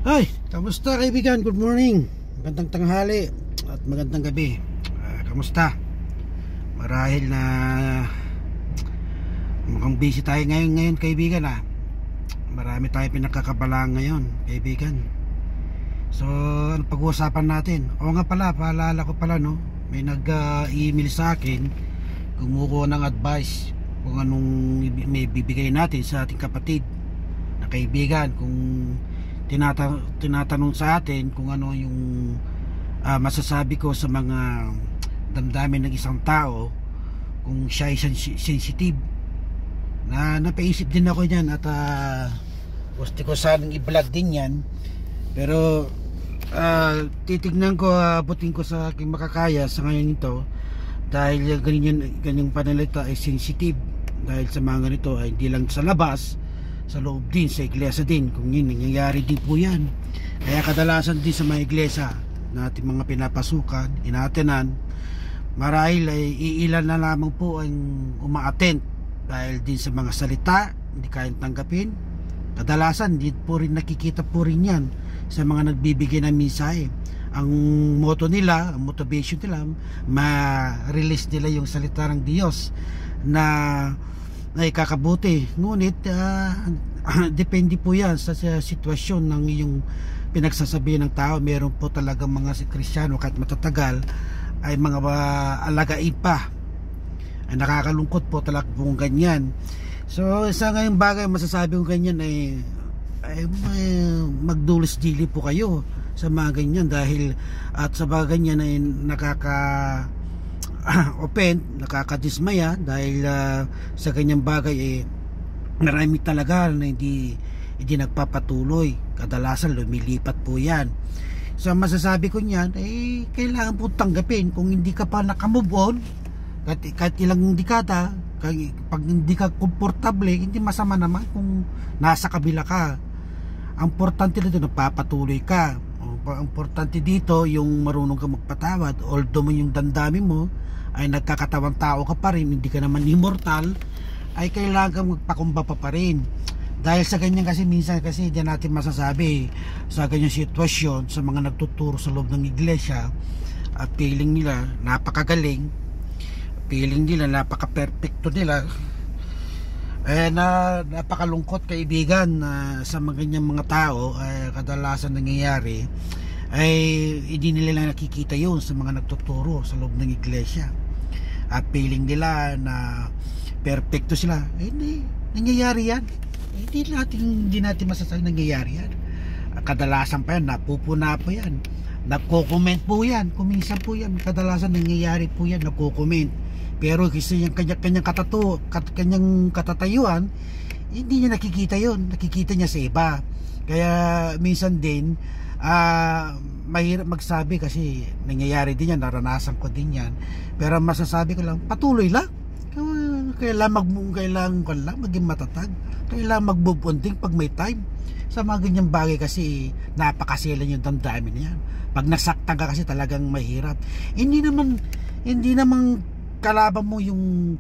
Ay, kamusta kaibigan? Good morning, magandang tanghali at magandang gabi. Kamusta? Marahil na mukhang busy tayo ngayon kaibigan. Marami tayong pinagkakabalaan ngayon kaibigan. So ano pag-uusapan natin? O nga pala, paalala ko pala no, may nag-email sa akin kumukuha ng advice kung anong may bibigay natin sa ating kapatid na kaibigan. Kung tinatanong sa atin kung ano yung masasabi ko sa mga damdamin ng isang tao, kung siya ay sensitive. Napaisip din ako niyan at gusto ko sanang i-vlog din yan, pero titignan ko, abutin ko sa aking makakaya sa ngayon ito, dahil ganyang panalita ay sensitive, dahil sa mga ganito ay hindi lang sa labas, sa loob din, sa iglesia din, kung yun, nangyayari din po yan. Kaya kadalasan din sa mga iglesia na ating mga pinapasukan, inatenan, marahil ay iilan na lamang po ang uma-attend dahil din sa mga salita hindi kayang tanggapin. Kadalasan hindi po rin nakikita po rin yan sa mga nagbibigay ng mensahe. Ang motto nila, ang motivation nila, ma-release nila yung salita ng Diyos na ay kakabuti. Ngunit depende po yan sa sitwasyon ng iyong pinagsasabi ng tao. Meron po talaga mga Kristiyano kahit matatagal ay mga alagain pa. Ay nakakalungkot po talaga kung ganyan. So sa ngayong bagay masasabi ko ganyan ay magdulis-dili po kayo sa mga ganyan, dahil at sa mga ganyan ay nakaka-offend, nakakadismaya, dahil sa ganyang bagay marami talaga na hindi nagpapatuloy. Kadalasan lumilipat po yan. So masasabi ko niyan ay kailangan po tanggapin. Kung hindi ka pa nakamove on kahit ilang dekada, pag hindi ka komportable, hindi masama naman kung nasa kabila ka. Ang importante dito napapatuloy ka. Ang importante dito yung marunong ka magpatawad. Although yung damdamin mo ay nagkakatawang tao ka pa rin, hindi ka naman immortal, ay kailangan kang magpakumbaba pa rin. Dahil sa ganyan kasi minsan kasi hindi natin masasabi sa ganyang sitwasyon sa mga nagtuturo sa loob ng iglesia, at feeling nila napakagaling, feeling nila napaka-perfecto nila, napakalungkot kaibigan sa mga ganyang mga tao. Kadalasan nangyayari ay hindi nila lang nakikita yun sa mga nagtuturo sa loob ng iglesia, at feeling nila na perfecto sila. Hindi nangyayari yan. Hindi natin masasabi nangyayari yan. Kadalasan pa yan, napupuna po yan, nagko-comment po yan, kuminsan po yan, kadalasan nangyayari po yan, nagko-comment. Pero kasi yung kanyang katatayuan, hindi niya nakikita yun, nakikita niya sa iba. Kaya minsan din mahirap magsabi kasi nangyayari din yan, naranasan ko din yan. Pero masasabi ko lang, patuloy lang. Kailangan maging matatag, kailangan magbubunding pag may time. Sa mga ganyang bagay kasi napakasilan yung damdamin niya. Pag nasaktan ka kasi talagang mahirap. Hindi naman kalaban mo yung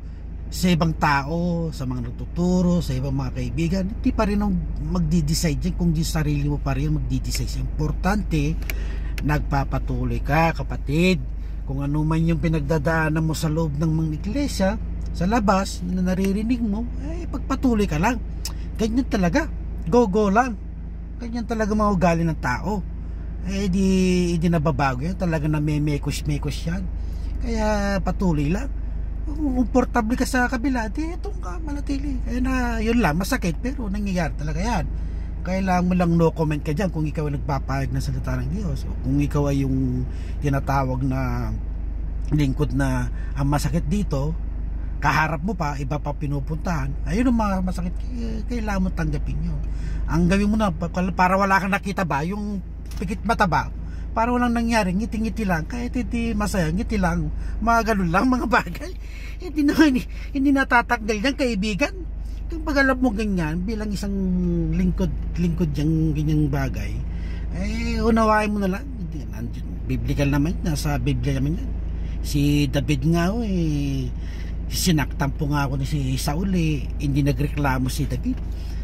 sa ibang tao, sa mga nagtuturo, sa ibang mga kaibigan. Hindi pa rin magdi-decide dyan, kung di sarili mo pa rin magdi-decide. Importante, nagpapatuloy ka kapatid. Kung ano man yung pinagdadaanan mo sa loob ng mga iglesia, sa labas na naririnig mo, ay pagpatuloy ka lang. Ganyan talaga, go lang. Ganyan talaga mga ugali ng tao. Di nababago yan, talaga na mekos yan. Kaya patuloy lang. Kung komportable ka sa kabila, di itong ka manatili. Kaya na yun lang, masakit, pero nangyayari talaga yan. Kailangan mo lang no comment ka dyan kung ikaw ay nagpapahayag ng salita ng Diyos, o kung ikaw ay yung tinatawag na lingkod na ang masakit dito, kaharap mo pa, iba pa pinupuntahan, ayun ang mga masakit. Kailangan mo tanggapin yun. Ang gawin mo na, para wala kang nakita ba, yung pikit mata ba, para walang nangyari, ngiti-ngiti lang, kahit hindi masaya, ngiti lang, mga ganun lang, mga bagay. Hindi natatanggal yan kaibigan. Kung pag-alam mo ganyan, bilang isang lingkod yung ganyang bagay, unawain mo na lang. Biblical naman, nasa Biblia naman yan. Si David nga sinaktan po nga ako ni si Saul, hindi nagreklamo si David.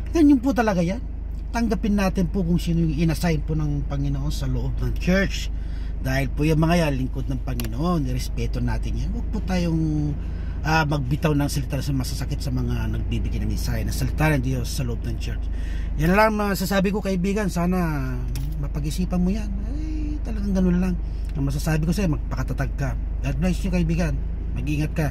Ganyan po talaga yan. tanggapin natin po kung sino yung inassign po ng Panginoon sa loob ng church. Dahil po yung mga yan, lingkod ng Panginoon, nirespeto natin yan. Huwag po tayong magbitaw ng salita sa masasakit sa mga nagbibigay ng mensahe ng salita ng Diyos sa loob ng church. Yan lang masasabi ko, kaibigan. Sana mapag-isipan mo yan. Ay, talagang ganun lang ang masasabi ko sa'yo. Magpakatatag ka. God bless you, kaibigan. Mag-ingat ka.